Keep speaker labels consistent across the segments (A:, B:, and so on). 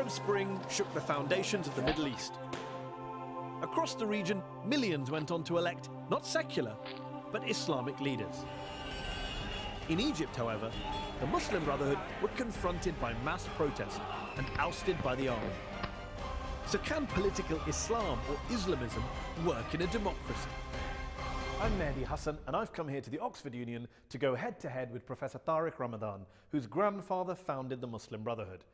A: Arab Spring shook the foundations of the Middle East. Across the region, millions went on to elect not secular, but Islamic leaders. In Egypt, however, the Muslim Brotherhood were confronted by mass protest and ousted by the army. So can political Islam or Islamism work in a democracy? I'm Mehdi Hassan, and I've come here to the Oxford Union to go head-to-head with Professor Tariq Ramadan, whose grandfather founded the Muslim Brotherhood.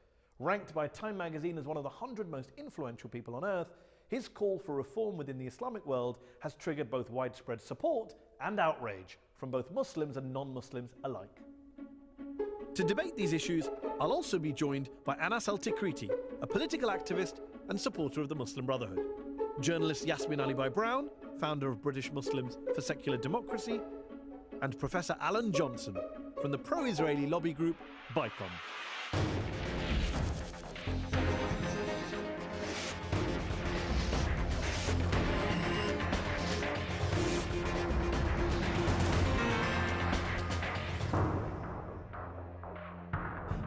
A: Ranked by Time magazine as one of the 100 most influential people on earth, his call for reform within the Islamic world has triggered both widespread support and outrage from both Muslims and non-Muslims alike. To debate these issues, I'll also be joined by Anas Al-Tikriti, a political activist and supporter of the Muslim Brotherhood, journalist Yasmin Ali-Brown, founder of British Muslims for Secular Democracy, and Professor Alan Johnson from the pro-Israeli lobby group BICOM.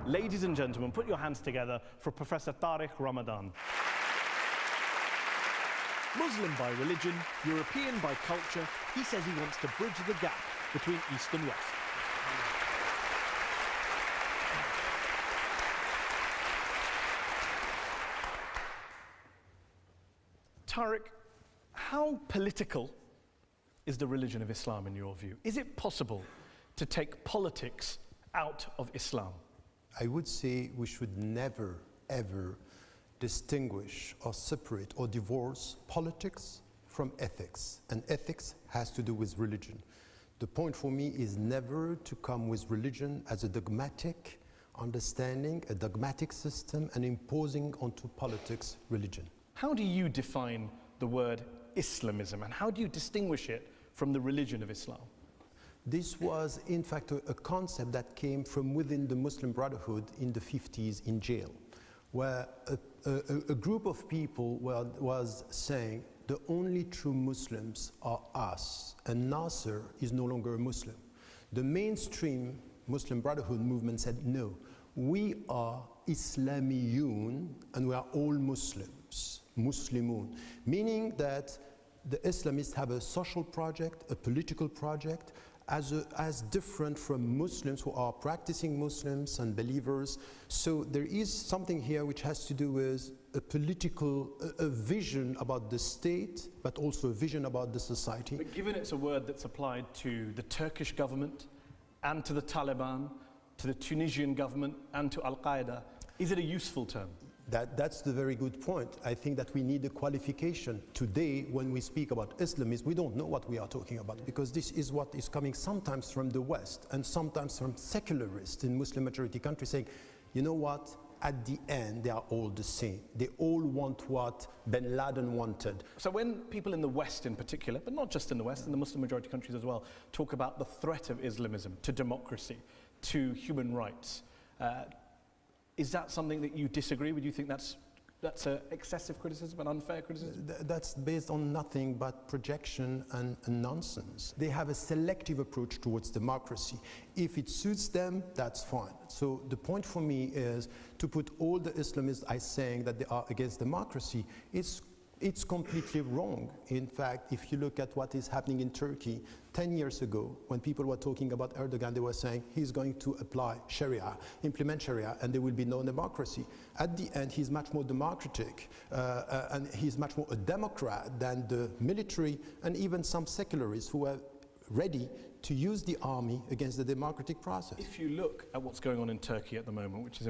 A: Ladies and gentlemen, put your hands together for Professor Tariq Ramadan. Muslim by religion, European by culture, he says he wants to bridge the gap between East and West. Tariq, how political is the religion of Islam in your view? Is it possible to take politics out of Islam?
B: I would say we should never, ever distinguish or separate or divorce politics from ethics. And ethics has to do with religion. The point for me is never to come with religion as a dogmatic understanding, a dogmatic system, and imposing onto politics religion.
A: How do you define the word Islamism, and how do you distinguish it from the religion of Islam?
B: This was, in fact, a concept that came from within the Muslim Brotherhood in the 50s in jail, where a group of people was saying the only true Muslims are us, and Nasser is no longer a Muslim. The mainstream Muslim Brotherhood movement said, no, we are Islamiyun, and we are all Muslims, Muslimun, meaning that the Islamists have a social project, a political project, as different from Muslims who are practicing Muslims and believers. So there is something here which has to do with a political, a vision about the state, but also a vision about the society.
A: But given it's a word that's applied to the Turkish government and to the Taliban, to the Tunisian government and to Al-Qaeda, is it a useful term?
B: That's the very good point. I think that we need a qualification. Today, when we speak about Islamism, we don't know what we are talking about, because this is what is coming sometimes from the West and sometimes from secularists in Muslim majority countries saying, you know what, at the end, they are all the same. They all want what bin Laden wanted.
A: So when people in the West in particular, but not just in the West, in the Muslim majority countries as well, talk about the threat of Islamism to democracy, to human rights, is that something that you disagree with? Do you think that's an excessive criticism, an unfair criticism?
B: That's based on nothing but projection and nonsense. They have a selective approach towards democracy. If it suits them, that's fine. So the point for me is to put all the Islamists saying that they are against democracy, it's completely wrong. In fact, if you look at what is happening in Turkey, 10 years ago, when people were talking about Erdogan, they were saying he's going to apply Sharia, implement Sharia, and there will be no democracy. At the end, he's much more democratic, and he's much more a democrat than the military and even some secularists who are ready to use the army against the democratic process.
A: If you look at what's going on in Turkey at the moment, which is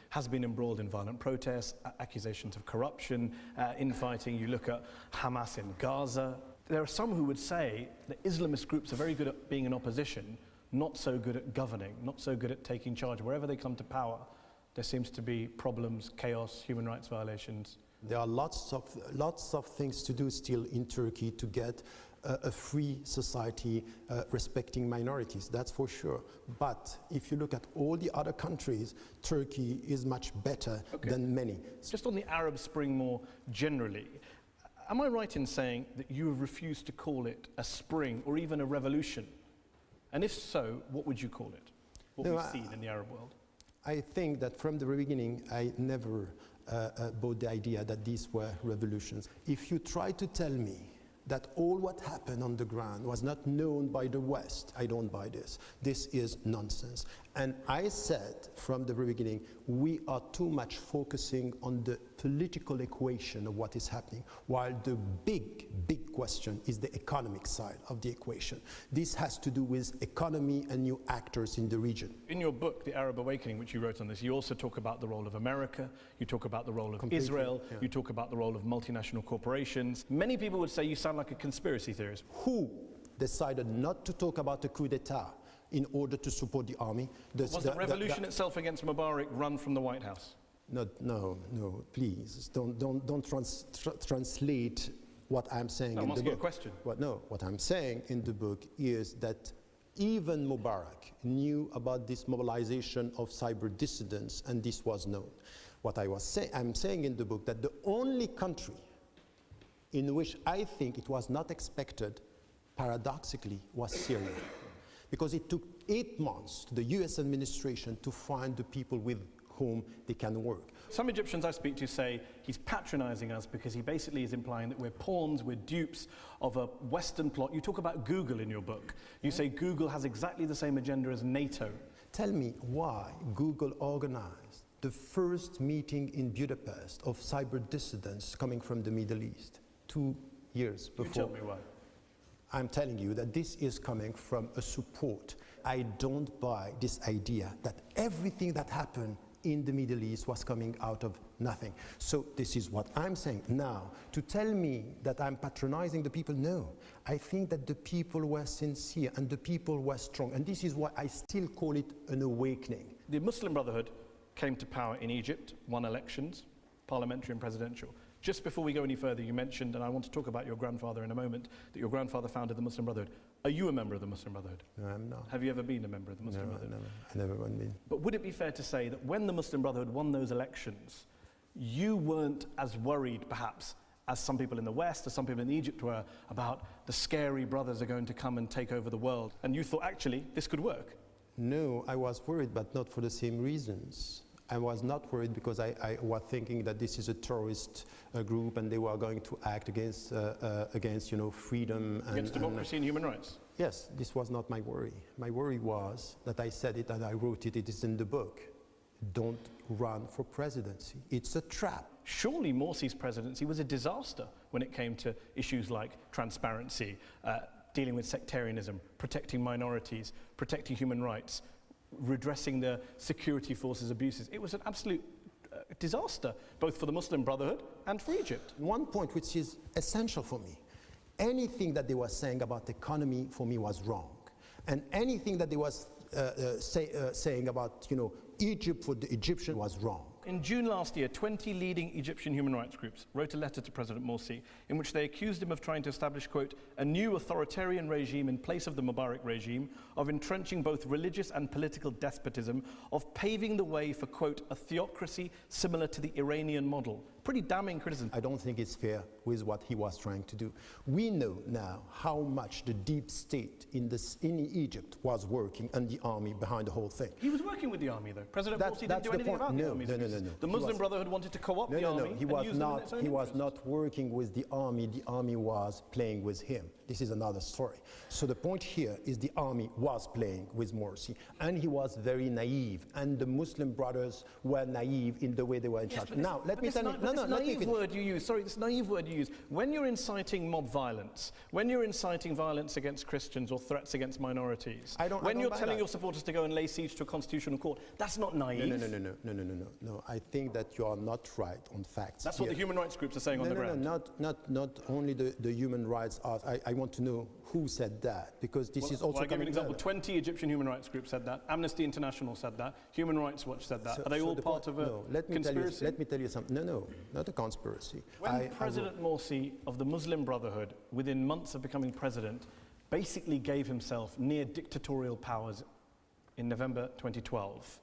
A: has been embroiled in violent protests, accusations of corruption, infighting, you look at Hamas in Gaza, there are some who would say that Islamist groups are very good at being in opposition, not so good at governing, not so good at taking charge. Wherever they come to power, there seems to be problems, chaos, human rights violations.
B: There are lots of things to do still in Turkey to get a free society respecting minorities, that's for sure. But if you look at all the other countries, Turkey is much better than many.
A: Just on the Arab Spring more generally, am I right in saying that you have refused to call it a spring or even a revolution? And if so, what would you call it? What we've seen in the Arab world?
B: I think that from the very beginning, I never bought the idea that these were revolutions. If you try to tell me that all what happened on the ground was not known by the West, I don't buy this. This is nonsense. And I said from the very beginning, we are too much focusing on the political equation of what is happening, while the big question is the economic side of the equation. This has to do with economy and new actors in the region.
C: In your book, The Arab Awakening, which you wrote on this, you also talk about the role of America, you talk about the role of Israel, you talk about the role of multinational corporations. Many people would say you sound like a conspiracy theorist.
B: Who decided not to talk about the coup d'etat in order to support the army?
C: Was the revolution itself against Mubarak run from the White House?
B: No, please, don't translate what I'm saying in the book.
C: I'm asking a question.
B: What I'm saying in the book is that even Mubarak knew about this mobilization of cyber dissidents, and this was known. What I'm saying in the book, that the only country in which I think it was not expected, paradoxically, was Syria. Because it took 8 months to the US administration to find the people with whom they can work.
C: Some Egyptians I speak to say he's patronizing us because he basically is implying that we're pawns, we're dupes of a Western plot. You talk about Google in your book. You say Google has exactly the same agenda as NATO.
B: Tell me why Google organized the first meeting in Budapest of cyber dissidents coming from the Middle East 2 years before.
C: You tell me why.
B: I'm telling you that this is coming from a support. I don't buy this idea that everything that happened in the Middle East was coming out of nothing. So this is what I'm saying. Now, to tell me that I'm patronizing the people, no. I think that the people were sincere and the people were strong. And this is why I still call it an awakening.
C: The Muslim Brotherhood came to power in Egypt, won elections, parliamentary and presidential. Just before we go any further, you mentioned, and I want to talk about your grandfather in a moment, that your grandfather founded the Muslim Brotherhood. Are you a member of the Muslim Brotherhood?
B: No, I'm not.
C: Have you ever been a member of the Muslim Brotherhood?
B: No, I never been.
C: But would it be fair to say that when the Muslim Brotherhood won those elections, you weren't as worried, perhaps, as some people in the West, as some people in Egypt were, about the scary brothers are going to come and take over the world? And you thought, actually, this could work?
B: No, I was worried, but not for the same reasons. I was not worried because I was thinking that this is a terrorist group and they were going to act against freedom and
C: against democracy and human rights.
B: Yes, this was not my worry. My worry was that I said it and I wrote it. It is in the book. Don't run for presidency. It's a trap.
C: Surely Morsi's presidency was a disaster when it came to issues like transparency, dealing with sectarianism, protecting minorities, protecting human rights, redressing the security forces' abuses. It was an absolute disaster, both for the Muslim Brotherhood and for Egypt.
B: One point which is essential for me, anything that they were saying about the economy for me was wrong. And anything that they was saying about Egypt for the Egyptian was wrong.
C: In June last year, 20 leading Egyptian human rights groups wrote a letter to President Morsi in which they accused him of trying to establish, quote, a new authoritarian regime in place of the Mubarak regime, of entrenching both religious and political despotism, of paving the way for, quote, a theocracy similar to the Iranian model. Pretty damning criticism.
B: I don't think it's fair with what he was trying to do. We know now how much the deep state in Egypt was working and the army behind the whole thing.
C: He was working with the army, though. President Morsi didn't do anything about the army.
B: No.
C: The Muslim Brotherhood wanted to co-opt the army.
B: He was not working with the army. The army was playing with him. This is another story. So the point here is the army was playing with Morsi, and he was very naive, and the Muslim brothers were naive in the way they were in charge. Now, let me tell you.
C: This naive word you use, when you're inciting mob violence, when you're inciting violence against Christians or threats against minorities, when you're telling your supporters to go and lay siege to a constitutional court, that's not naive.
B: No. I think that you are not right on facts.
C: That's what the human rights groups are saying on the ground.
B: Not only the human rights are. I want to know who said that, because this is also.
C: I'll give you an example. 20 Egyptian human rights groups said that. Amnesty International said that. Human Rights Watch said that. Are they all part of a conspiracy?
B: Let me tell you something. No, not a conspiracy.
C: When President Morsi of the Muslim Brotherhood, within months of becoming president, basically gave himself near dictatorial powers in November 2012,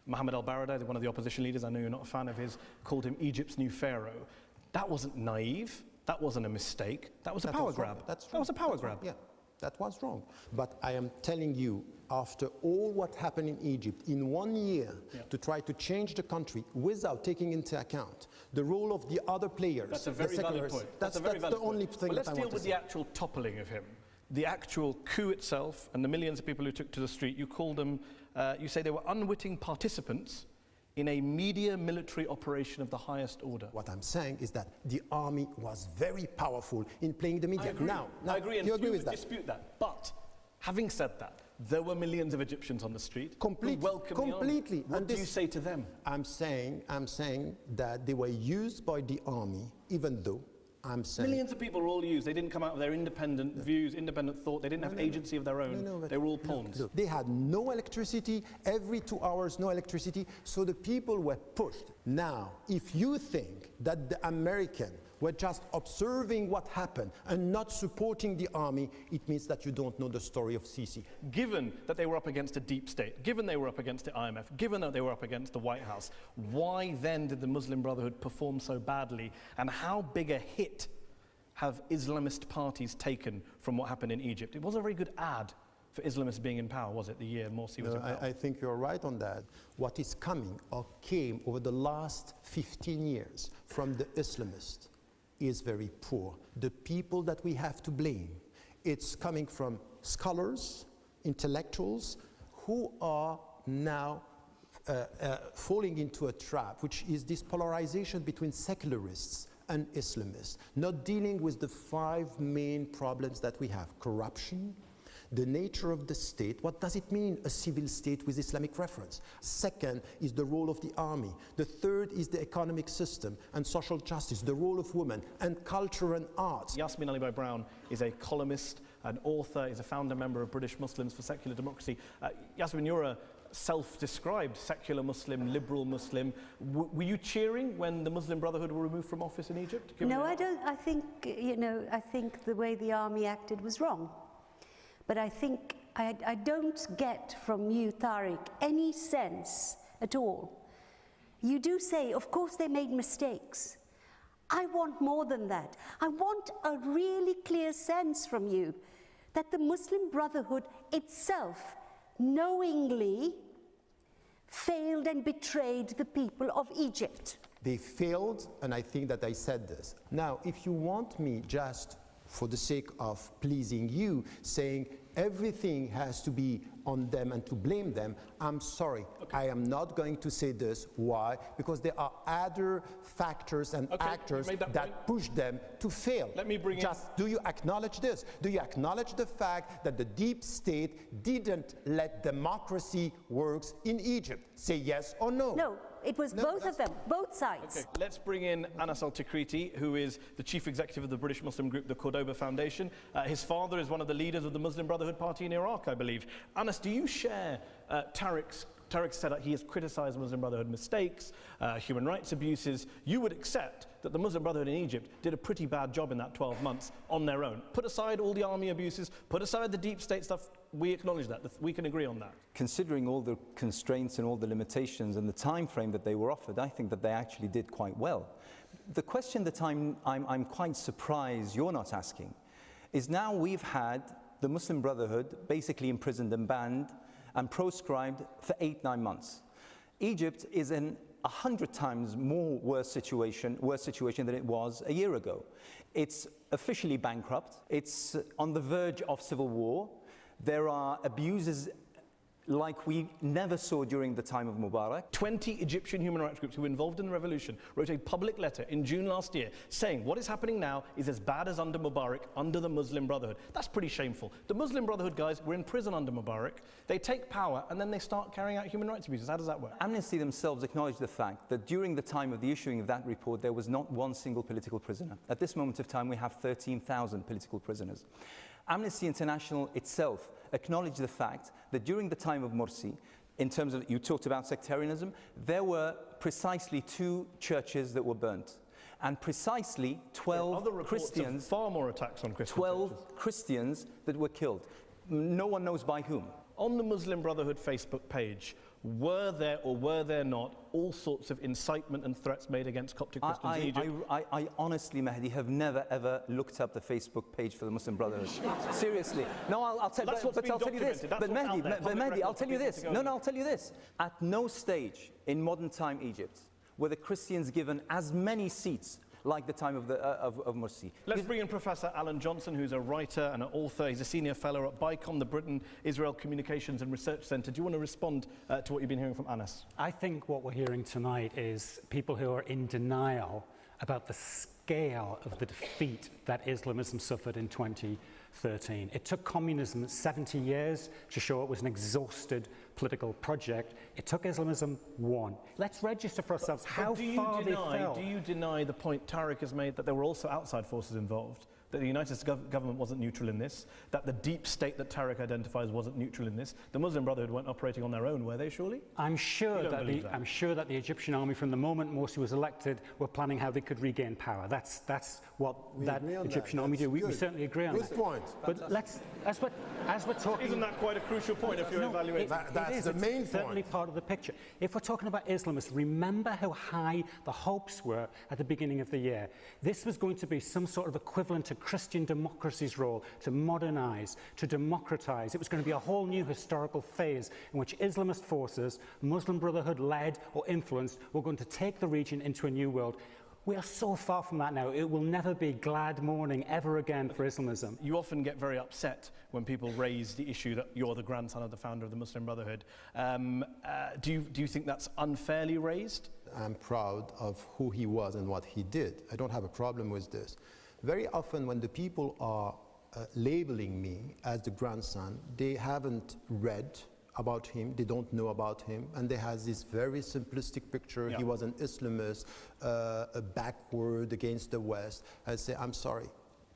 C: Mohammed al-Baradei, one of the opposition leaders, I know you're not a fan of his, called him Egypt's new pharaoh. That wasn't naive. That wasn't a mistake. That was a power grab.
B: That's
C: that was a power grab.
B: Yeah, that was wrong. But I am telling you after all what happened in Egypt in 1 year to try to change the country without taking into account the role of the other players.
C: That's a very valid point.
B: That's the only thing
C: well,
B: that I want to say.
C: let's deal with the actual toppling of him. The actual coup itself and the millions of people who took to the street. You call them, you say they were unwitting participants in a media military operation of the highest order.
B: What I'm saying is that the army was very powerful in playing the media.
C: I agree, and
B: you agree with that?
C: Dispute that. But having said that, there were millions of Egyptians on the street who welcomed the army. What do you say to them?
B: I'm saying that they were used by the army, even though I'm saying...
C: Millions of people were all used. They didn't come out with their independent views, independent thought. They didn't have agency of their own. They were all pawns.
B: They had no electricity, every 2 hours no electricity, so the people were pushed. Now, if you think that the Americans were just observing what happened and not supporting the army, it means that you don't know the story of Sisi.
C: Given that they were up against a deep state, given they were up against the IMF, given that they were up against the White House, why then did the Muslim Brotherhood perform so badly? And how big a hit have Islamist parties taken from what happened in Egypt? It wasn't a very good ad for Islamists being in power, was it, the year Morsi was in power?
B: I think you're right on that. What is coming or came over the last 15 years from the Islamists is very poor. The people that we have to blame, it's coming from scholars, intellectuals, who are now falling into a trap, which is this polarization between secularists and Islamists, not dealing with the 5 main problems that we have: corruption, the nature of the state. What does it mean, a civil state with Islamic reference? Second is the role of the army. The third is the economic system and social justice, the role of women, and culture and arts.
C: Yasmin Alibhai-Brown is a columnist, an author, is a founder member of British Muslims for Secular Democracy. Yasmin, you're a self-described secular Muslim, liberal Muslim. Were you cheering when the Muslim Brotherhood were removed from office in Egypt?
D: No, I don't. I think, I think the way the army acted was wrong. But I think I don't get from you, Tariq, any sense at all. You do say, of course, they made mistakes. I want more than that. I want a really clear sense from you that the Muslim Brotherhood itself knowingly failed and betrayed the people of Egypt.
B: They failed, and I think that I said this. Now, if you want me just for the sake of pleasing you, saying everything has to be on them and to blame them, I'm sorry. Okay. I am not going to say this. Why? Because there are other factors and actors that push them to fail.
C: Let me bring
B: do you acknowledge this? Do you acknowledge the fact that the deep state didn't let democracy work in Egypt? Say yes or no.
D: No. It was both of them, both sides.
C: Okay, let's bring in Anas Al-Tikriti, who is the chief executive of the British Muslim group, the Cordoba Foundation. His father is one of the leaders of the Muslim Brotherhood Party in Iraq, I believe. Anas, do you share Tariq said that he has criticised the Muslim Brotherhood mistakes, human rights abuses. You would accept that the Muslim Brotherhood in Egypt did a pretty bad job in that 12 months on their own. Put aside all the army abuses, put aside the deep state stuff, we acknowledge that. We can agree on that.
E: Considering all the constraints and all the limitations and the time frame that they were offered, I think that they actually did quite well. The question that I'm quite surprised you're not asking is, now we've had the Muslim Brotherhood basically imprisoned and banned and proscribed for 8-9 months. Egypt is in 100 times more worse situation than it was a year ago. It's officially bankrupt. It's on the verge of civil war. There are abuses like we never saw during the time of Mubarak.
C: 20 Egyptian human rights groups who were involved in the revolution wrote a public letter in June last year saying what is happening now is as bad as under Mubarak, under the Muslim Brotherhood. That's pretty shameful. The Muslim Brotherhood guys were in prison under Mubarak. They take power and then they start carrying out human rights abuses. How does that work?
E: Amnesty themselves acknowledged the fact that during the time of the issuing of that report, there was not one single political prisoner. At this moment of time, we have 13,000 political prisoners. Amnesty International itself acknowledged the fact that during the time of Morsi, in terms of, you talked about sectarianism, there were precisely 2 churches that were burnt, and precisely 12 Christians,
C: far more attacks on Christians.
E: 12 Christians that were killed. No one knows by whom.
C: On the Muslim Brotherhood Facebook page, were there or were there not all sorts of incitement and threats made against Coptic Christians in Egypt?
E: I honestly, Mehdi, have never ever looked up the Facebook page for the Muslim Brotherhood. Seriously. No, I'll tell you, but I'll tell you this. But Mehdi, I'll tell you this. No, I'll tell you this. At no stage in modern time Egypt were the Christians given as many seats like the time of Morsi.
C: Let's bring in Professor Alan Johnson, who's a writer and an author. He's a senior fellow at BICOM, the Britain-Israel Communications and Research Centre. Do you want to respond to what you've been hearing from Anas?
F: I think what we're hearing tonight is people who are in denial about the scale of the defeat that Islamism suffered in 2013. It took communism 70 years to show it was an exhausted political project. It took Islamism 1. Let's register for ourselves how far they fell.
C: Do you deny the point Tariq has made that there were also outside forces involved? That the United States government wasn't neutral in this, that the deep state that Tariq identifies wasn't neutral in this. The Muslim Brotherhood weren't operating on their own, were they, surely?
F: I'm sure that the Egyptian army, from the moment Morsi was elected, were planning how they could regain power. That's what that Egyptian army did. We certainly agree on that.
B: Good point.
F: But let's, as we're talking...
C: Isn't that quite a crucial point if you're evaluating?
B: That's the main
F: It's certainly part of the picture. If we're talking about Islamists, remember how high the hopes were at the beginning of the year. This was going to be some sort of equivalent to Christian democracy's role, to modernize, to democratize. It was going to be a whole new historical phase in which Islamist forces, Muslim Brotherhood led or influenced, were going to take the region into a new world. We are so far from that now. It will never be glad morning ever again for Islamism.
C: You often get very upset when people raise the issue that you're the grandson of the founder of the Muslim Brotherhood. Do you think that's unfairly raised?
B: I'm proud of who he was and what he did. I don't have a problem with this. Very often when the people are labeling me as the grandson, they haven't read about him, they don't know about him, and they have this very simplistic picture. He was an Islamist, a backward against the West. I say, I'm sorry,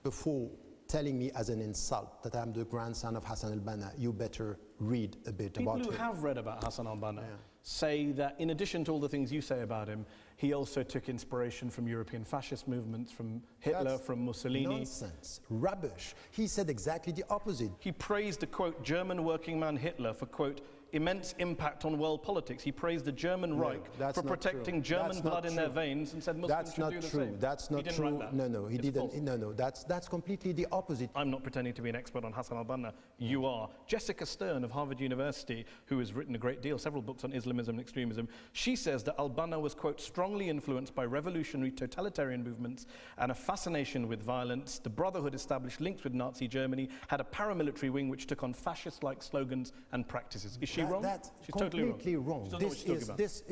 B: before telling me as an insult that I'm the grandson of Hassan al-Banna, you better read a bit about him.
C: People who have read about Hassan al-Banna say that in addition to all the things you say about him, he also took inspiration from European fascist movements, from Hitler, from Mussolini.
B: Nonsense, rubbish. He said exactly the opposite.
C: He praised the, quote, German working man Hitler for, quote, immense impact on world politics. He praised the German Reich for protecting German blood in their veins and said Muslims should do the same.
B: That's not true. Write that. No, he didn't. No, that's completely the opposite.
C: I'm not pretending to be an expert on Hassan al-Banna. You are. Jessica Stern of Harvard University, who has written a great deal, several books on Islamism and extremism, she says that al-Banna was, quote, strongly influenced by revolutionary totalitarian movements and a fascination with violence. The Brotherhood established links with Nazi Germany, had a paramilitary wing which took on fascist-like slogans and practices. Is she wrong?
B: That's
C: She's
B: completely wrong.
C: This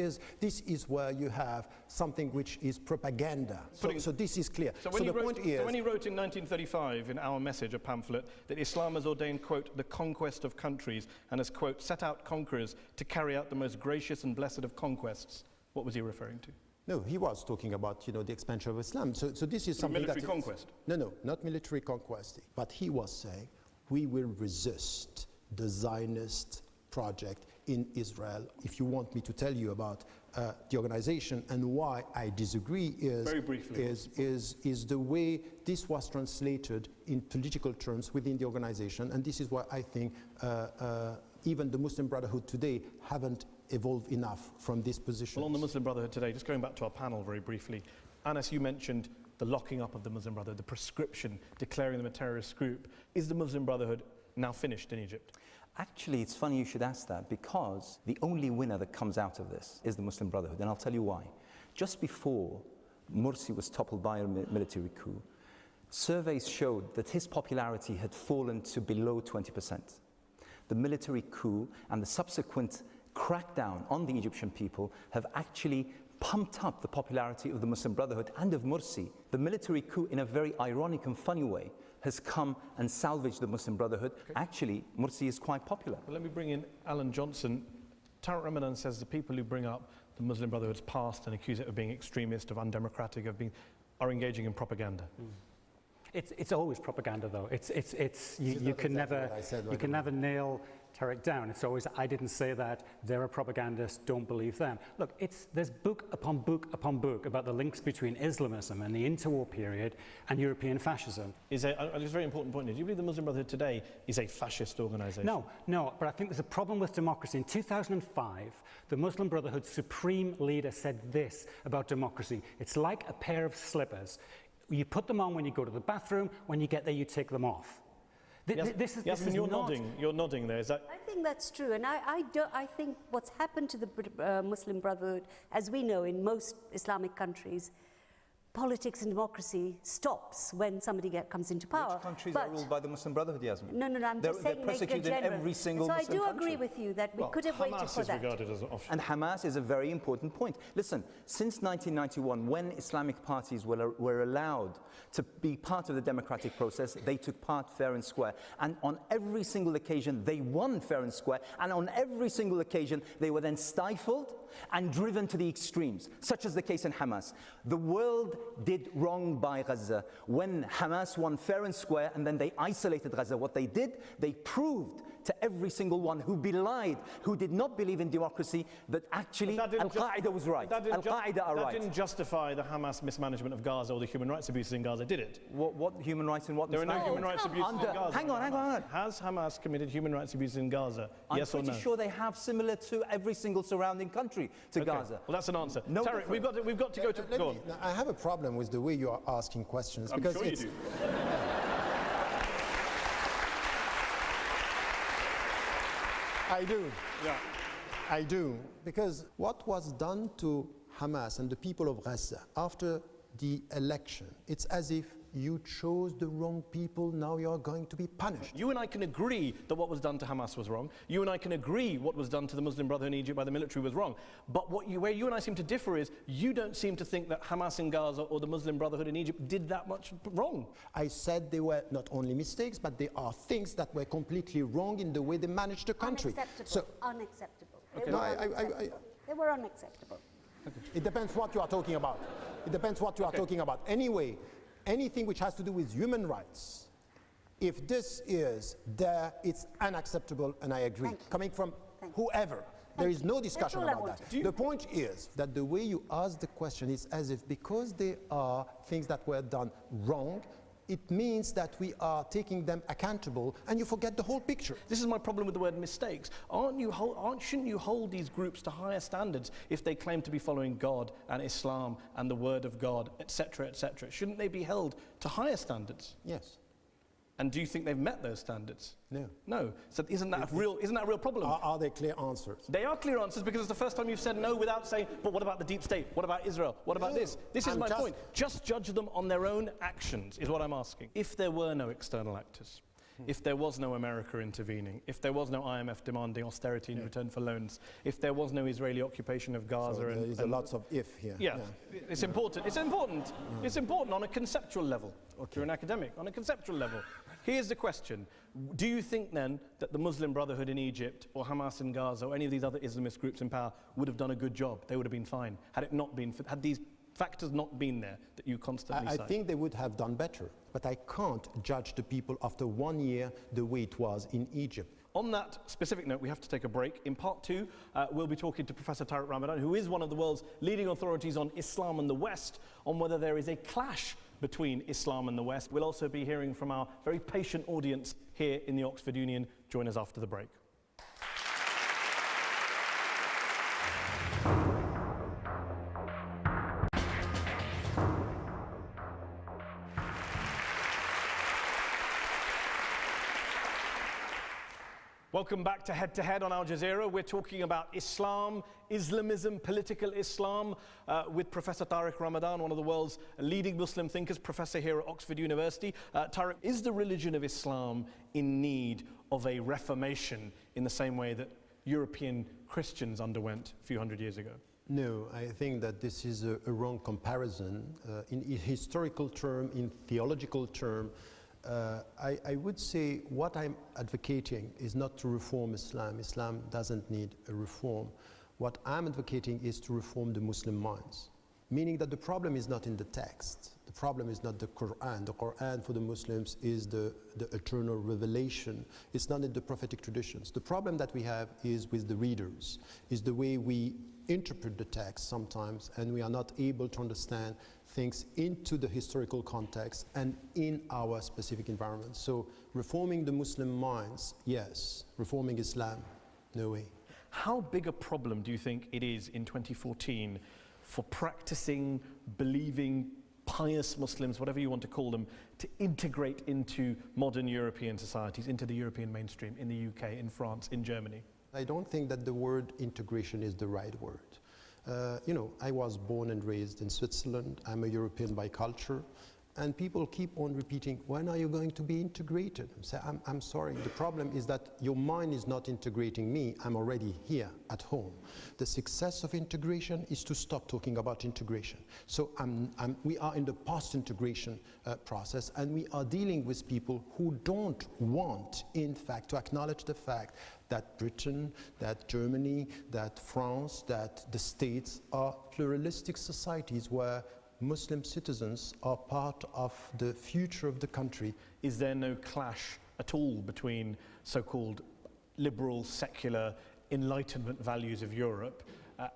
B: is where you have something which is propaganda. So this is clear.
C: So when he wrote in 1935 in Our Message, a pamphlet, that Islam has ordained, quote, the conquest of countries and has, quote, set out conquerors to carry out the most gracious and blessed of conquests, what was he referring to?
B: No, he was talking about, the expansion of Islam. So this is something
C: military conquest?
B: No, not military conquest. But he was saying, we will resist the Zionist project in Israel. If you want me to tell you about the organization and why I disagree is
C: very briefly
B: is the way this was translated in political terms within the organization, and this is why I think even the Muslim Brotherhood today haven't evolved enough from this position.
C: Well, on the Muslim Brotherhood today, just going back to our panel very briefly, Anas, you mentioned the locking up of the Muslim Brotherhood, the proscription, declaring them a terrorist group. Is the Muslim Brotherhood now finished in Egypt?
E: Actually, it's funny you should ask that, because the only winner that comes out of this is the Muslim Brotherhood, and I'll tell you why. Just before Morsi was toppled by a military coup, surveys showed that his popularity had fallen to below 20%. The military coup and the subsequent crackdown on the Egyptian people have actually pumped up the popularity of the Muslim Brotherhood and of Morsi. The military coup, in a very ironic and funny way, has come and salvaged the Muslim Brotherhood. Okay. Actually, Morsi is quite popular.
C: Well, let me bring in Alan Johnson. Tariq Ramadan says the people who bring up the Muslim Brotherhood's past and accuse it of being extremist, of undemocratic, are engaging in propaganda.
F: It's always propaganda, though. You can never nail Tarek down. It's always, I didn't say that, they're a propagandist, don't believe them. Look, there's book upon book upon book about the links between Islamism and the interwar period and European fascism.
C: There's a very important point here. Do you believe the Muslim Brotherhood today is a fascist organisation?
F: No, but I think there's a problem with democracy. In 2005, the Muslim Brotherhood's supreme leader said this about democracy: it's like a pair of slippers. You put them on when you go to the bathroom, when you get there you take them off.
C: You're nodding there. Is that?
D: I think that's true, and I think what's happened to the Muslim Brotherhood, as we know in most Islamic countries, politics and democracy stops when somebody comes into power.
E: Which countries are ruled by the Muslim Brotherhood, Yasmin?
D: No, I'm just saying,
E: they're persecuted in every single
D: so
E: Muslim
D: I do
E: country.
D: agree with you that we could have waited for that.
C: Hamas is regarded as an offshoot.
E: And Hamas is a very important point. Listen, since 1991, when Islamic parties were allowed to be part of the democratic process, they took part fair and square. And on every single occasion, they won fair and square. And on every single occasion, they were then stifled and driven to the extremes, such as the case in Hamas. The world did wrong by Gaza. When Hamas won fair and square and then they isolated Gaza, what they did, they proved to every single one who belied, who did not believe in democracy, that actually Al-Qaeda was right. Al-Qaeda are right.
C: That didn't justify the Hamas mismanagement of Gaza or the human rights abuses in Gaza, did it?
E: What human rights and what
C: There are no human rights abuses in Gaza.
E: Hang on.
C: Has Hamas committed human rights abuses in Gaza? Yes or no?
E: I'm pretty sure they have, similar to every single surrounding country to Gaza.
C: Well, that's an answer.
E: No,
C: Tarek, we've got to go to... Go on.
B: I have a problem with the way you are asking questions.
C: I'm
B: because
C: sure you do.
B: I do.
C: Yeah.
B: I do. Because what was done to Hamas and the people of Gaza after the election, it's as if you chose the wrong people, now you are going to be punished.
C: You and I can agree that what was done to Hamas was wrong. You and I can agree what was done to the Muslim Brotherhood in Egypt by the military was wrong. But where you and I seem to differ is, you don't seem to think that Hamas in Gaza or the Muslim Brotherhood in Egypt did that much wrong.
B: I said they were not only mistakes, but they are things that were completely wrong in the way they managed the country.
D: Unacceptable.
B: Okay.
D: They were unacceptable.
B: It depends what you are talking about. It depends what you are talking about. Anyway, anything which has to do with human rights, if this is there, it's unacceptable, and I agree. Coming from whoever, there is no discussion about that. The point is that the way you ask the question is as if because they are things that were done wrong, it means that we are taking them accountable, and you forget the whole picture.
C: This is my problem with the word mistakes. Shouldn't you hold these groups to higher standards if they claim to be following God and Islam and the Word of God, etc., etc.? Shouldn't they be held to higher standards?
B: Yes.
C: And do you think they've met those standards?
B: No.
C: No. So isn't that a real problem?
B: Are they clear answers?
C: They are clear answers, because it's the first time you've said no without saying, but what about the deep state? What about Israel? What about this? This is my point. Just judge them on their own actions, is what I'm asking. If there were no external actors, if there was no America intervening, if there was no IMF demanding austerity in return for loans, if there was no Israeli occupation of Gaza...
B: So there is lots of if here.
C: Yeah. It's important. It's important. It's important on a conceptual level. You're an academic. On a conceptual level. Here's the question. Do you think then that the Muslim Brotherhood in Egypt or Hamas in Gaza or any of these other Islamist groups in power would have done a good job? They would have been fine. Had these factors not been there that you constantly cite?
B: I think they would have done better, but I can't judge the people after 1 year the way it was in Egypt.
C: On that specific note, we have to take a break. In part two, we'll be talking to Professor Tarek Ramadan, who is one of the world's leading authorities on Islam and the West, on whether there is a clash between Islam and the West. We'll also be hearing from our very patient audience here in the Oxford Union. Join us after the break. Welcome back to Head on Al Jazeera. We're talking about Islam, Islamism, political Islam, with Professor Tarek Ramadan, one of the world's leading Muslim thinkers, professor here at Oxford University. Tarek, is the religion of Islam in need of a reformation in the same way that European Christians underwent a few hundred years ago?
B: No, I think that this is a wrong comparison. In historical term, in theological term, I would say what I'm advocating is not to reform Islam. Islam doesn't need a reform. What I'm advocating is to reform the Muslim minds. meaning that the problem is not in the text. The problem is not the Quran. The Quran for the Muslims is the eternal revelation. It's not in the prophetic traditions. The problem that we have is with the readers, is the way we interpret the text sometimes, and we are not able to understand things into the historical context and in our specific environment. So reforming the Muslim minds, yes. Reforming Islam, no way.
C: How big a problem do you think it is in 2014 for practicing, believing, pious Muslims, whatever you want to call them, to integrate into modern European societies, into the European mainstream, in the UK, in France, in Germany?
B: I don't think that the word integration is the right word. You know, I was born and raised in Switzerland. I'm a European by culture. And people keep on repeating, when are you going to be integrated? I'm sorry, the problem is that your mind is not integrating me. I'm already here at home. The success of integration is to stop talking about integration. So we are in the post-integration process, and we are dealing with people who don't want, in fact, to acknowledge the fact that Britain, that Germany, that France, that the States are pluralistic societies where Muslim citizens are part of the future of the country.
C: Is there no clash at all between so-called liberal, secular, Enlightenment values of Europe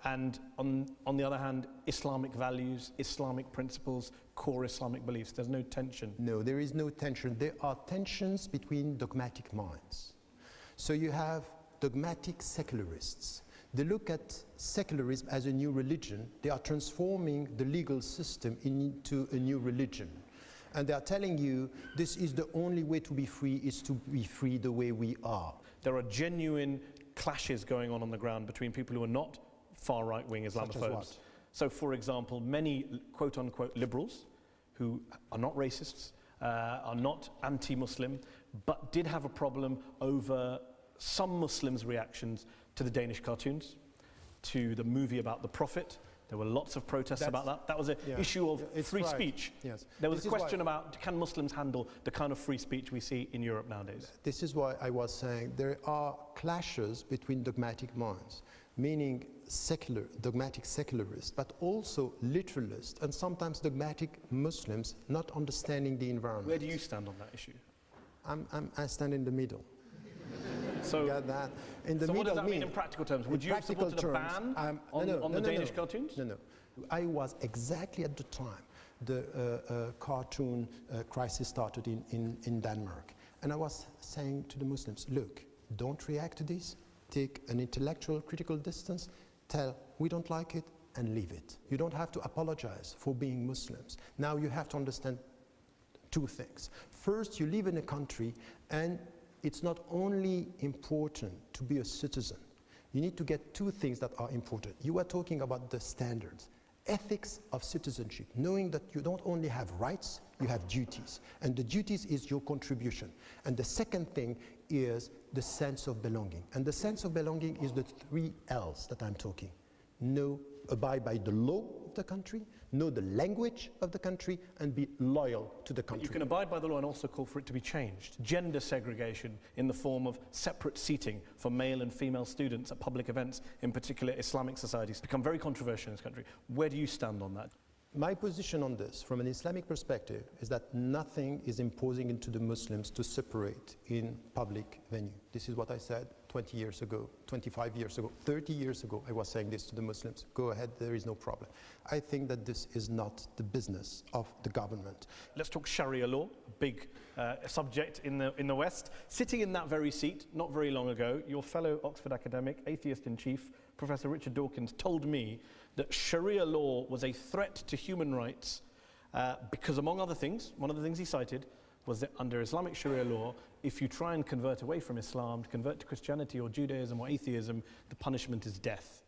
C: and, on the other hand, Islamic values, Islamic principles, core Islamic beliefs? There's no tension?
B: No, there is no tension. There are tensions between dogmatic minds. So you have dogmatic secularists. They look at secularism as a new religion. They are transforming the legal system into a new religion. And they are telling you this is the only way to be free, is to be free the way we are.
C: There are genuine clashes going on the ground between people who are not far right-wing Islamophobes.
B: Such as what?
C: So, for example, many quote-unquote liberals who are not racists, are not anti-Muslim, but did have a problem over some Muslims' reactions to the Danish cartoons, to the movie about the Prophet. There were lots of protests about that. That was an issue of free speech.
B: Yes.
C: There was a question about, can Muslims handle the kind of free speech we see in Europe nowadays?
B: This is why I was saying there are clashes between dogmatic minds, meaning dogmatic secularists, but also literalists, and sometimes dogmatic Muslims not understanding the environment.
C: Where do you stand on that issue?
B: I stand in the middle.
C: So,
B: that. In the
C: so
B: middle
C: what does that mean in practical terms? Would you have supported a ban on the Danish cartoons?
B: No. I was exactly at the time the cartoon crisis started in Denmark. And I was saying to the Muslims, look, don't react to this. Take an intellectual critical distance. Tell, we don't like it, and leave it. You don't have to apologize for being Muslims. Now you have to understand two things. First, you live in a country, and it's not only important to be a citizen. You need to get two things that are important. You are talking about the standards. Ethics of citizenship, knowing that you don't only have rights, you have duties. And the duties is your contribution. And the second thing is the sense of belonging. And the sense of belonging is the 3 L's that I'm talking. Know, abide by the law of the country, know the language of the country, and be loyal to the country.
C: But you can abide by the law and also call for it to be changed. Gender segregation in the form of separate seating for male and female students at public events, in particular Islamic societies, become very controversial in this country. Where do you stand on that?
B: My position on this, from an Islamic perspective, is that nothing is imposing into the Muslims to separate in public venue. This is what I said 20 years ago, 25 years ago, 30 years ago. I was saying this to the Muslims. Go ahead, there is no problem. I think that this is not the business of the government.
C: Let's talk Sharia law, a big subject in the West. Sitting in that very seat, not very long ago, your fellow Oxford academic, atheist-in-chief, Professor Richard Dawkins, told me that Sharia law was a threat to human rights because, among other things, one of the things he cited was that under Islamic Sharia law, if you try and convert away from Islam, to convert to Christianity or Judaism or atheism, the punishment is death.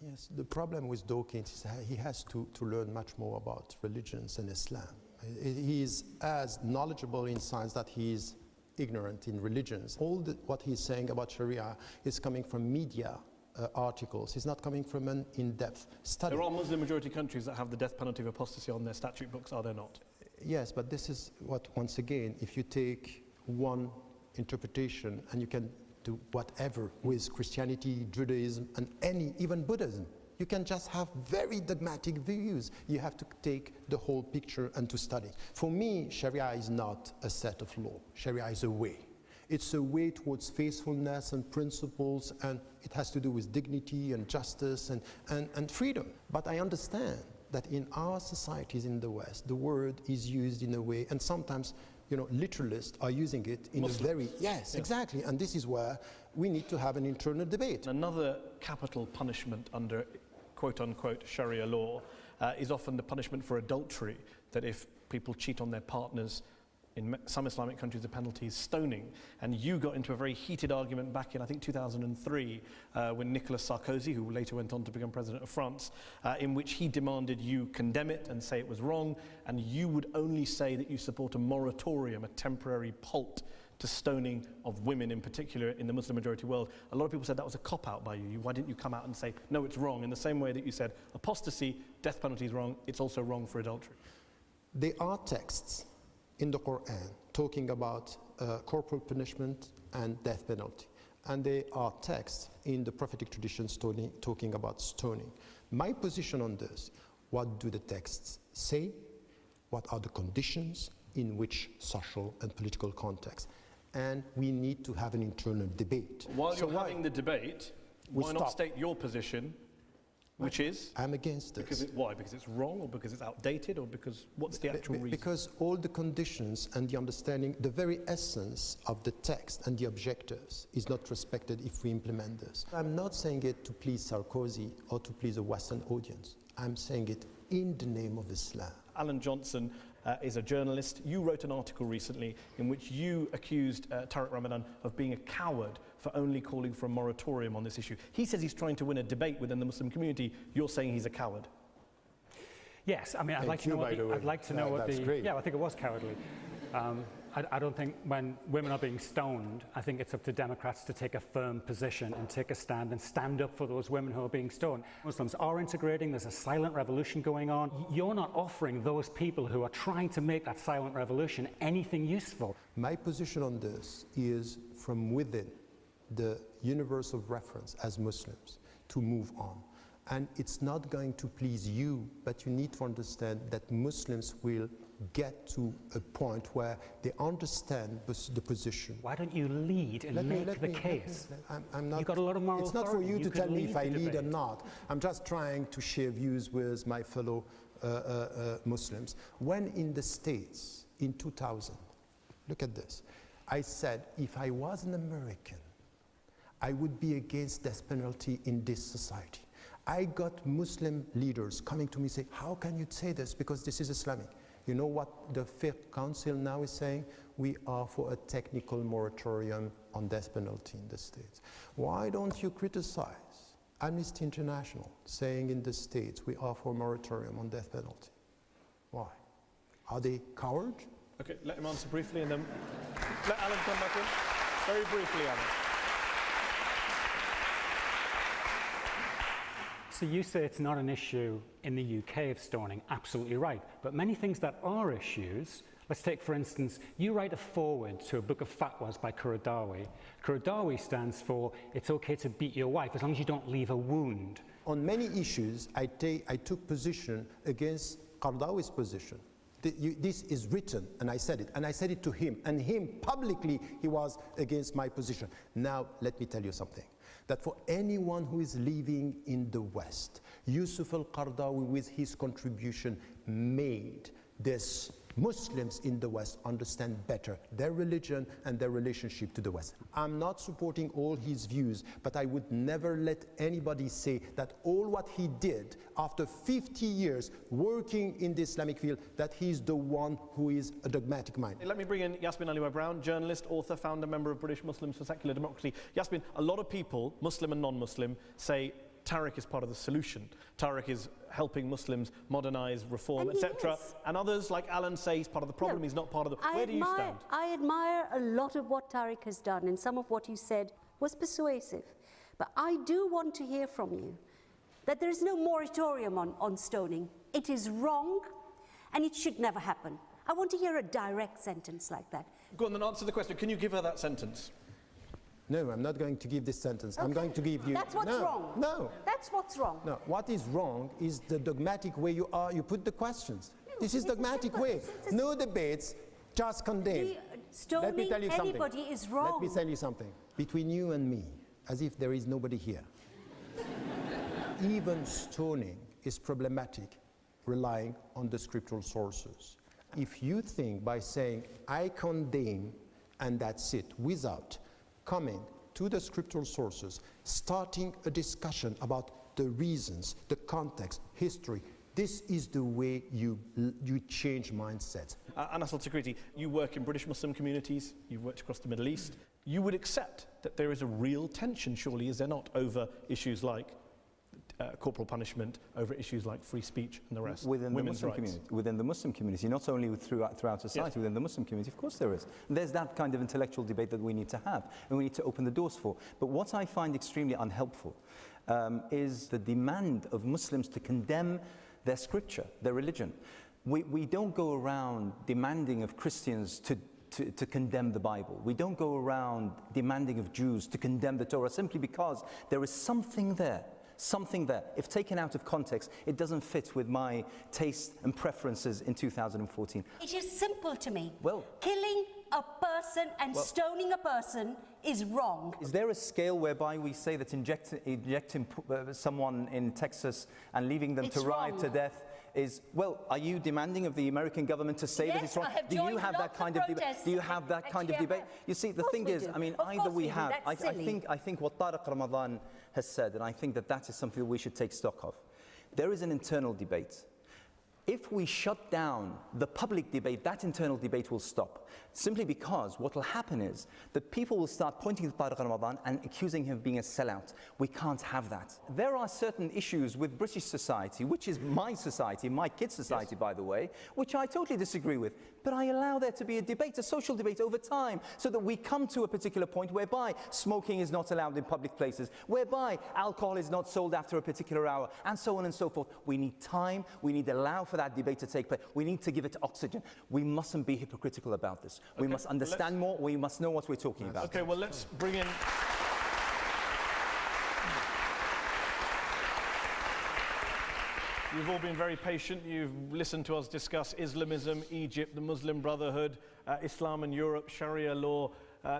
B: Yes, the problem with Dawkins is that he has to learn much more about religions and Islam. He is as knowledgeable in science that he is ignorant in religions. What he's saying about Sharia is coming from media articles. It's not coming from an in-depth study.
C: There are Muslim majority countries that have the death penalty of apostasy on their statute books, are there not?
B: Yes, but this is what, once again, if you take one interpretation and you can do whatever with Christianity, Judaism, and even Buddhism, You can just have very dogmatic views. You have to take the whole picture and to study. For me, Sharia is not a set of law. Sharia is a way. It's a way towards faithfulness and principles, and it has to do with dignity and justice and freedom. But I understand that in our societies in the West, the word is used in a way, and sometimes, you know, literalists are using it in
C: Muslims.
B: a very, yes, exactly. And this is where we need to have an internal debate.
C: Another capital punishment under quote-unquote Sharia law is often the punishment for adultery, that if people cheat on their partners, in some Islamic countries the penalty is stoning. And you got into a very heated argument back in, I think, 2003 when Nicolas Sarkozy, who later went on to become president of France, in which he demanded you condemn it and say it was wrong, and you would only say that you support a moratorium, a temporary halt to stoning of women in particular in the Muslim majority world. A lot of people said that was a cop-out by you. Why didn't you come out and say, no, it's wrong, in the same way that you said apostasy, death penalty is wrong, it's also wrong for adultery?
B: There are texts in the Quran talking about corporal punishment and death penalty. And there are texts in the prophetic tradition talking about stoning. My position on this, what do the texts say? What are the conditions in which social and political context? And we need to have an internal debate.
C: While you're having the debate, why not
B: stop.
C: state your position, which is?
B: I'm against this.
C: Why? Because it's wrong, or because it's outdated, or because what's the actual reason?
B: Because all the conditions and the understanding, the very essence of the text and the objectives is not respected if we implement this. I'm not saying it to please Sarkozy or to please a Western audience. I'm saying it in the name of Islam.
C: Alan Johnson is a journalist. You wrote an article recently in which you accused Tariq Ramadan of being a coward for only calling for a moratorium on this issue. He says he's trying to win a debate within the Muslim community. You're saying he's a coward.
F: Yes, I mean, I'd like to know what the...
B: Great.
F: Yeah, I think it was cowardly. I don't think when women are being stoned, I think it's up to Democrats to take a firm position and take a stand and stand up for those women who are being stoned. Muslims are integrating, there's a silent revolution going on. You're not offering those people who are trying to make that silent revolution anything useful.
B: My position on this is from within the universe of reference as Muslims to move on. And it's not going to please you, but you need to understand that Muslims will get to a point where they understand the position.
F: Why don't you lead and make the case?
B: I'm not,
F: You've got a lot of moral
B: It's not for
F: authority.
B: you to
F: can
B: tell me if I
F: the
B: lead or
F: debate.
B: not. I'm just trying to share views with my fellow Muslims. When in the States, in 2000, look at this, I said if I was an American, I would be against death penalty in this society. I got Muslim leaders coming to me saying, how can you say this? Because this is Islamic. You know what the Fiqh Council now is saying? We are for a technical moratorium on death penalty in the States. Why don't you criticize Amnesty International saying in the States we are for a moratorium on death penalty? Why? Are they cowards?
C: Okay, let him answer briefly and then let Alan come back in. Very briefly, Alan.
F: So you say it's not an issue in the UK of stoning, absolutely right. But many things that are issues, let's take for instance, you write a foreword to a book of fatwas by Qaradawi. Qaradawi stands for, it's okay to beat your wife as long as you don't leave a wound.
B: On many issues, I took position against Qaradawi's position. This is written, and I said it to him, and him publicly, he was against my position. Now, let me tell you something, that for anyone who is living in the West, Yusuf al-Qaradawi, with his contribution, made this Muslims in the West understand better their religion and their relationship to the West. I'm not supporting all his views, but I would never let anybody say that all what he did after 50 years working in the Islamic field, that he's the one who is a dogmatic mind.
C: Let me bring in Yasmin Aliwa-Brown, journalist, author, founder, member of British Muslims for Secular Democracy. Yasmin, a lot of people, Muslim and non-Muslim, say Tariq is part of the solution. Tariq is helping Muslims modernize, reform,
D: And he
C: etc.
D: is.
C: And others, like Alan, say he's part of the problem, he's not part of the... Where do you stand?
D: I admire a lot of what Tariq has done, and some of what you said was persuasive. But I do want to hear from you that there is no moratorium on stoning. It is wrong, and it should never happen. I want to hear a direct sentence like that.
C: Go on, then answer the question. Can you give her that sentence?
B: No, I'm not going to give this sentence. I'm going to give you...
D: That's what's
B: no,
D: wrong.
B: No.
D: That's what's wrong.
B: No, what is wrong is the dogmatic way you put the questions. This is dogmatic way. No debates, just condemn. Let me tell you something.
D: Anybody is wrong.
B: Let me tell you something. Between you and me, as if there is nobody here, even stoning is problematic, relying on the scriptural sources. If you think by saying, I condemn, and that's it, without coming to the scriptural sources, starting a discussion about the reasons, the context, history, this is the way you change mindsets.
C: Anas Al-Tikriti, you work in British Muslim communities, you've worked across the Middle East. You would accept that there is a real tension, surely, is there not, over issues like corporal punishment, over issues like free speech and the rest,
E: within
C: women's
E: the Muslim
C: rights.
E: community, within the Muslim community, not only throughout society,
C: Yes.
E: within the Muslim community, of course there is. There's that kind of intellectual debate that we need to have, and we need to open the doors for. But what I find extremely unhelpful is the demand of Muslims to condemn their scripture, their religion. We don't go around demanding of Christians to condemn the Bible. We don't go around demanding of Jews to condemn the Torah simply because there is something there. Something there. If taken out of context, it doesn't fit with my taste and preferences in 2014.
D: It is simple to me.
E: Well-
D: killing a person and stoning a person is wrong.
E: Is there a scale whereby we say that injecting someone in Texas and leaving them
D: It's
E: to ride
D: wrong.
E: to death is, well, are you demanding of the American government to say that
D: Yes,
E: it's wrong?
D: I have
E: Do you
D: joined
E: have that
D: lots of
E: kind of debate?
D: protests.
E: Do you have that kind of
D: Actually, I
E: debate?
D: have.
E: You see, the
D: Of course
E: thing
D: we
E: is,
D: do.
E: I mean,
D: Of
E: either
D: course
E: we
D: we do.
E: have,
D: That's silly.
E: I think what Tariq Ramadan has said, and I think that is something that we should take stock of. There is an internal debate. If we shut down the public debate, that internal debate will stop. Simply because what will happen is that people will start pointing to Tariq Ramadan and accusing him of being a sellout. We can't have that. There are certain issues with British society, which is my society, my kids' society, by the way, which I totally disagree with. But I allow there to be a debate, a social debate over time, so that we come to a particular point whereby smoking is not allowed in public places, whereby alcohol is not sold after a particular hour, and so on and so forth. We need time, we need to allow for that debate to take place. We need to give it oxygen. We mustn't be hypocritical about this. We must understand more, we must know what we're talking about.
C: Okay, well, let's bring in... You've all been very patient. You've listened to us discuss Islamism, Egypt, the Muslim Brotherhood, Islam and Europe, Sharia law,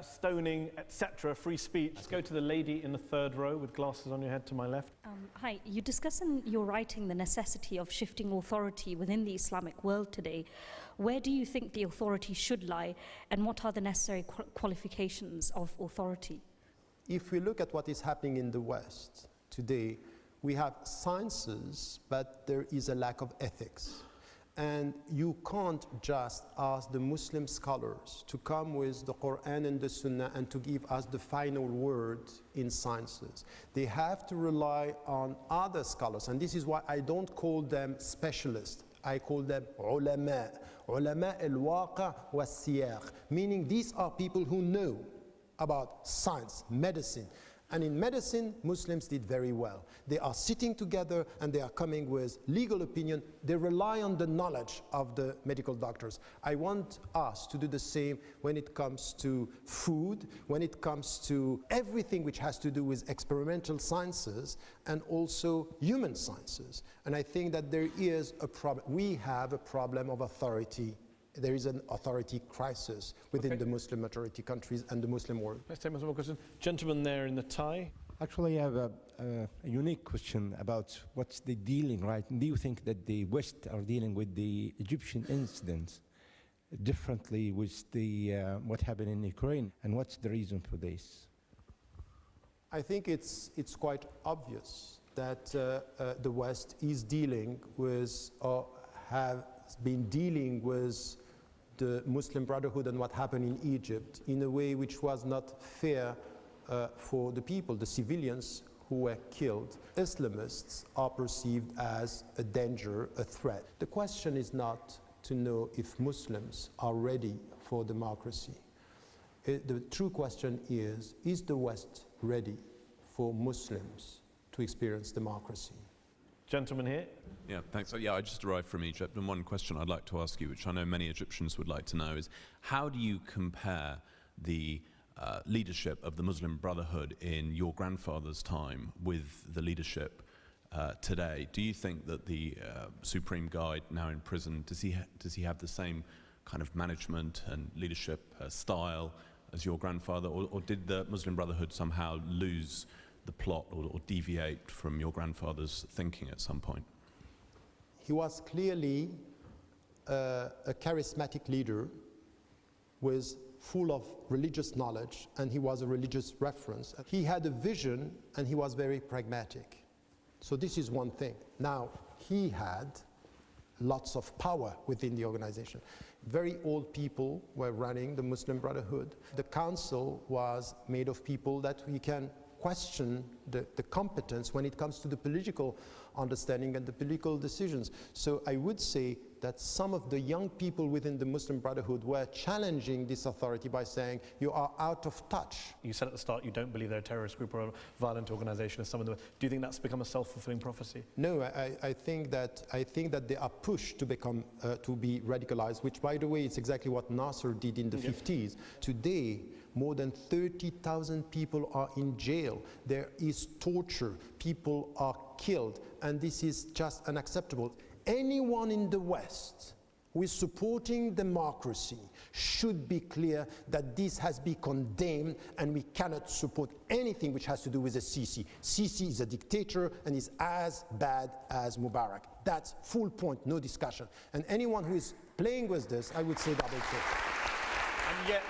C: stoning, etc., free speech. Let's go to the lady in the third row with glasses on your head to my left.
G: Hi, you discuss in your writing the necessity of shifting authority within the Islamic world today. Where do you think the authority should lie, and what are the necessary qualifications of authority?
B: If we look at what is happening in the West today, we have sciences, but there is a lack of ethics. And you can't just ask the Muslim scholars to come with the Quran and the Sunnah and to give us the final word in sciences. They have to rely on other scholars, and this is why I don't call them specialists. I call them ulama. Ulama al-waqa was-siyaq, meaning these are people who know about science, medicine. And in medicine, Muslims did very well. They are sitting together and they are coming with legal opinion. They rely on the knowledge of the medical doctors. I want us to do the same when it comes to food, when it comes to everything which has to do with experimental sciences and also human sciences. And I think that there is a problem. We have a problem of authority. There is an authority crisis within the Muslim majority countries and the Muslim world.
C: Let's take one more question. Gentleman there in the tie.
H: Actually, I have a unique question about what's the dealing, right? Do you think that the West are dealing with the Egyptian incidents differently with the what happened in Ukraine, and what's the reason for this?
B: I think it's quite obvious that the West is dealing with, or have been dealing with, the Muslim Brotherhood and what happened in Egypt in a way which was not fair for the people, the civilians who were killed. Islamists are perceived as a danger, a threat. The question is not to know if Muslims are ready for democracy. The true question is the West ready for Muslims to experience democracy?
C: Gentleman here.
I: Yeah, thanks. So, I just arrived from Egypt, and one question I'd like to ask you, which I know many Egyptians would like to know, is how do you compare the leadership of the Muslim Brotherhood in your grandfather's time with the leadership today, do you think that the Supreme Guide, now in prison, does he have the same kind of management and leadership style as your grandfather, or did the Muslim Brotherhood somehow lose the plot or deviate from your grandfather's thinking at some point?
B: He was clearly a charismatic leader, was full of religious knowledge, and he was a religious reference. He had a vision, and he was very pragmatic. So this is one thing. Now, he had lots of power within the organization. Very old people were running the Muslim Brotherhood. The council was made of people that we can question the competence when it comes to the political understanding and the political decisions. So I would say that some of the young people within the Muslim Brotherhood were challenging this authority by saying, you are out of touch.
A: You said at the start you don't believe they're a terrorist group or a violent organization as some of them. Do you think that's become a self-fulfilling prophecy?
B: No, I think that they are pushed to become to be radicalized, which, by the way, is exactly what Nasser did in the 50s. Today, more than 30,000 people are in jail. There is torture. People are killed, and this is just unacceptable. Anyone in the West who is supporting democracy should be clear that this has been condemned, and we cannot support anything which has to do with the Sisi. Sisi is a dictator and is as bad as Mubarak. That's full point, no discussion. And anyone who is playing with this, I would say double check.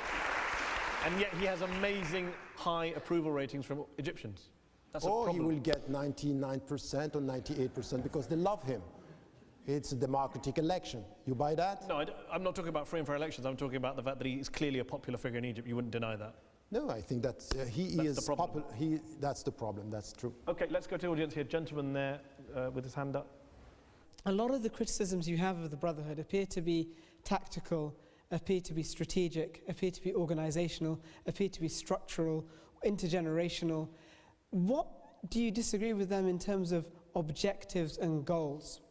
A: And yet he has amazing high approval ratings from Egyptians. That's a problem.
B: He will get 99% or 98% because they love him. It's a democratic election. You buy that?
A: No, I'm not talking about free and fair elections. I'm talking about the fact that he is clearly a popular figure in Egypt. You wouldn't deny that.
B: No, I think that he is popular. That's the problem. That's true.
A: Okay, let's go to the audience here. Gentleman there with his hand up.
J: A lot of the criticisms you have of the Brotherhood appear to be tactical, appear to be strategic, appear to be organizational, appear to be structural, intergenerational. What do you disagree with them in terms of objectives and goals?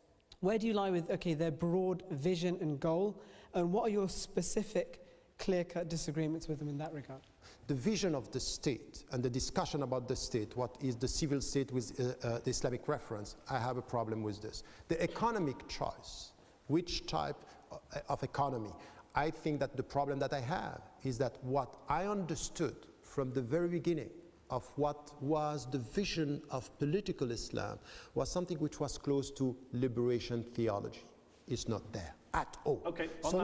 J: Where do you lie with, okay, their broad vision and goal, and what are your specific, clear-cut disagreements with them in that regard?
B: The vision of the state and the discussion about the state, what is the civil state with the Islamic reference, I have a problem with this. The economic choice, which type of economy, I think that the problem that I have is that what I understood from the very beginning of what was the vision of political Islam was something which was close to liberation theology. It's not there at all.
A: Okay.
B: So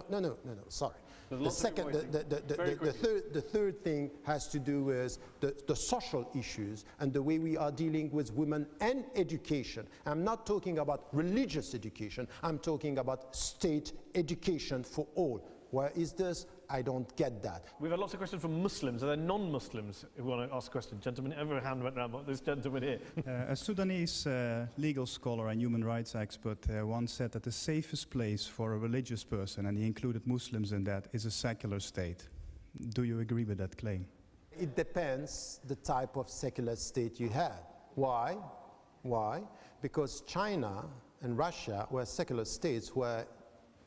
B: no, sorry. The second, the third thing has to do with the social issues and the way we are dealing with women and education. I'm not talking about religious education. I'm talking about state education for all. Where is this? I don't get that.
A: We've had lots of questions from Muslims. Are there non-Muslims who want to ask a question? Gentlemen, every hand went around, but this gentleman here.
K: A Sudanese legal scholar and human rights expert once said that the safest place for a religious person, and he included Muslims in that, is a secular state. Do you agree with that claim?
B: It depends the type of secular state you have. Why? Why? Because China and Russia were secular states where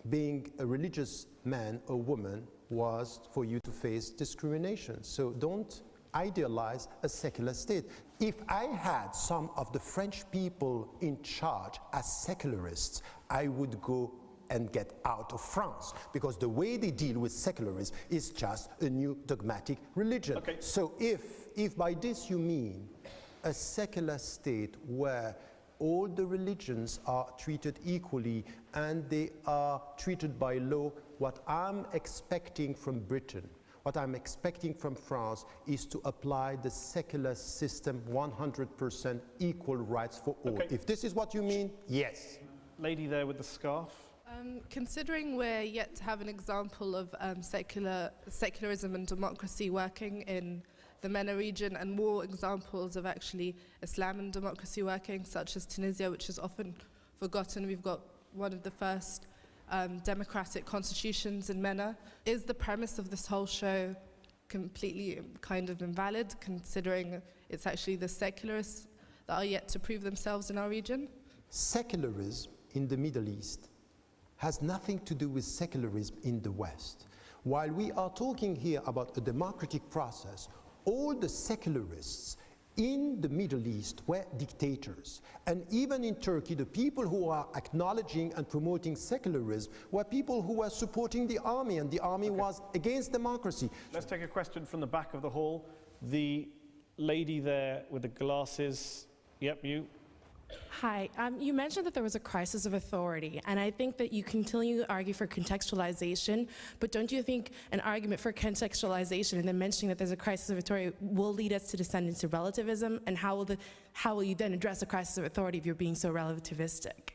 B: being a religious man or woman was for you to face discrimination. So don't idealize a secular state. If I had some of the French people in charge as secularists, I would go and get out of France, because the way they deal with secularism is just a new dogmatic religion.
A: Okay.
B: So if by this you mean a secular state where all the religions are treated equally and they are treated by law, what I'm expecting from Britain, what I'm expecting from France is to apply the secular system 100% equal rights for all.
A: Okay.
B: If this is what you mean, yes.
A: Lady there with the scarf.
L: Considering we're yet to have an example of secularism and democracy working in the MENA region, and more examples of actually Islam and democracy working, such as Tunisia, which is often forgotten. We've got one of the first democratic constitutions in MENA. Is the premise of this whole show completely kind of invalid, considering it's actually the secularists that are yet to prove themselves in our region?
B: Secularism in the Middle East has nothing to do with secularism in the West. While we are talking here about a democratic process, all the secularists in the Middle East were dictators. And even in Turkey, the people who are acknowledging and promoting secularism were people who were supporting the army, and the army was against democracy.
C: Let's take a question from the back of the hall. The lady there with the glasses. Yep, you.
M: Hi, you mentioned that there was a crisis of authority, and I think that you continue to argue for contextualization, but don't you think an argument for contextualization and then mentioning that there's a crisis of authority will lead us to descend into relativism, and how will you then address a crisis of authority if you're being so relativistic?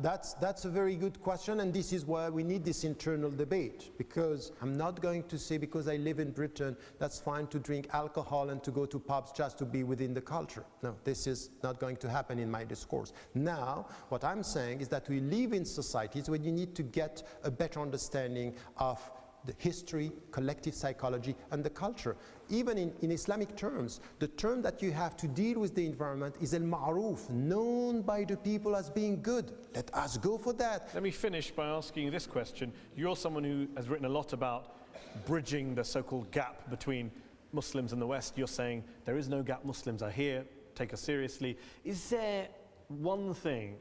B: That's a very good question, and this is why we need this internal debate, because I'm not going to say because I live in Britain that's fine to drink alcohol and to go to pubs just to be within the culture. No, this is not going to happen in my discourse. Now, what I'm saying is that we live in societies where you need to get a better understanding of the history, collective psychology, and the culture. Even in Islamic terms, the term that you have to deal with the environment is al-ma'ruf, known by the people as being good. Let us go for that.
C: Let me finish by asking you this question. You're someone who has written a lot about bridging the so-called gap between Muslims and the West. You're saying there is no gap, Muslims are here, take us seriously. Is there one thing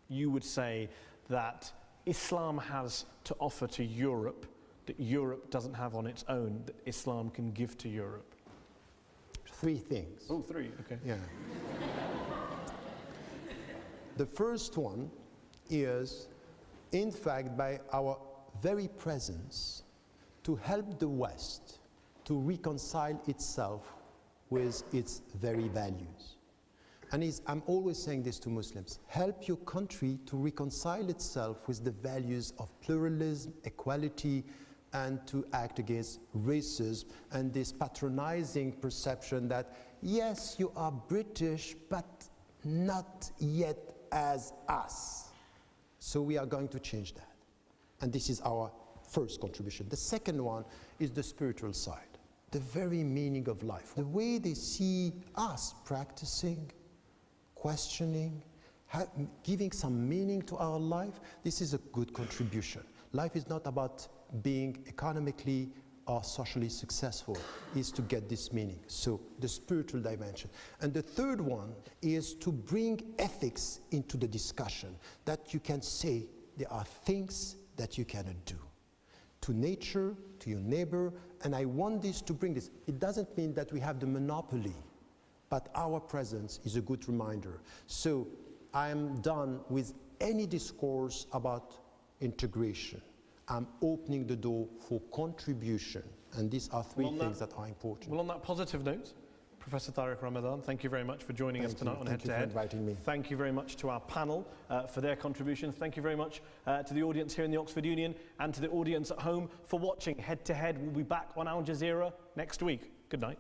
C: you would say that Islam has to offer to Europe that Europe doesn't have on its own, that Islam can give to Europe?
B: 3 things.
C: Oh, 3, okay.
B: Yeah. The first one is, in fact, by our very presence, to help the West to reconcile itself with its very values. And I'm always saying this to Muslims: help your country to reconcile itself with the values of pluralism, equality, and to act against racism and this patronizing perception that, yes, you are British, but not yet as us. So we are going to change that. And this is our first contribution. The second one is the spiritual side, the very meaning of life. The way they see us practicing, questioning, giving some meaning to our life, this is a good contribution. Life is not about being economically or socially successful, is to get this meaning. So the spiritual dimension. And the third one is to bring ethics into the discussion, that you can say there are things that you cannot do to nature, to your neighbor, and I want this to bring this. It doesn't mean that we have the monopoly, but our presence is a good reminder. So I am done with any discourse about integration. I'm opening the door for contribution, and these are 3 things that are important.
C: Well, on that positive note, Professor Tariq Ramadan, thank you very much for joining us tonight on Head to Head.
B: Thank you for inviting me.
C: Thank you very much to our panel for their contributions. Thank you very much to the audience here in the Oxford Union and to the audience at home for watching Head to Head. We'll be back on Al Jazeera next week. Good night.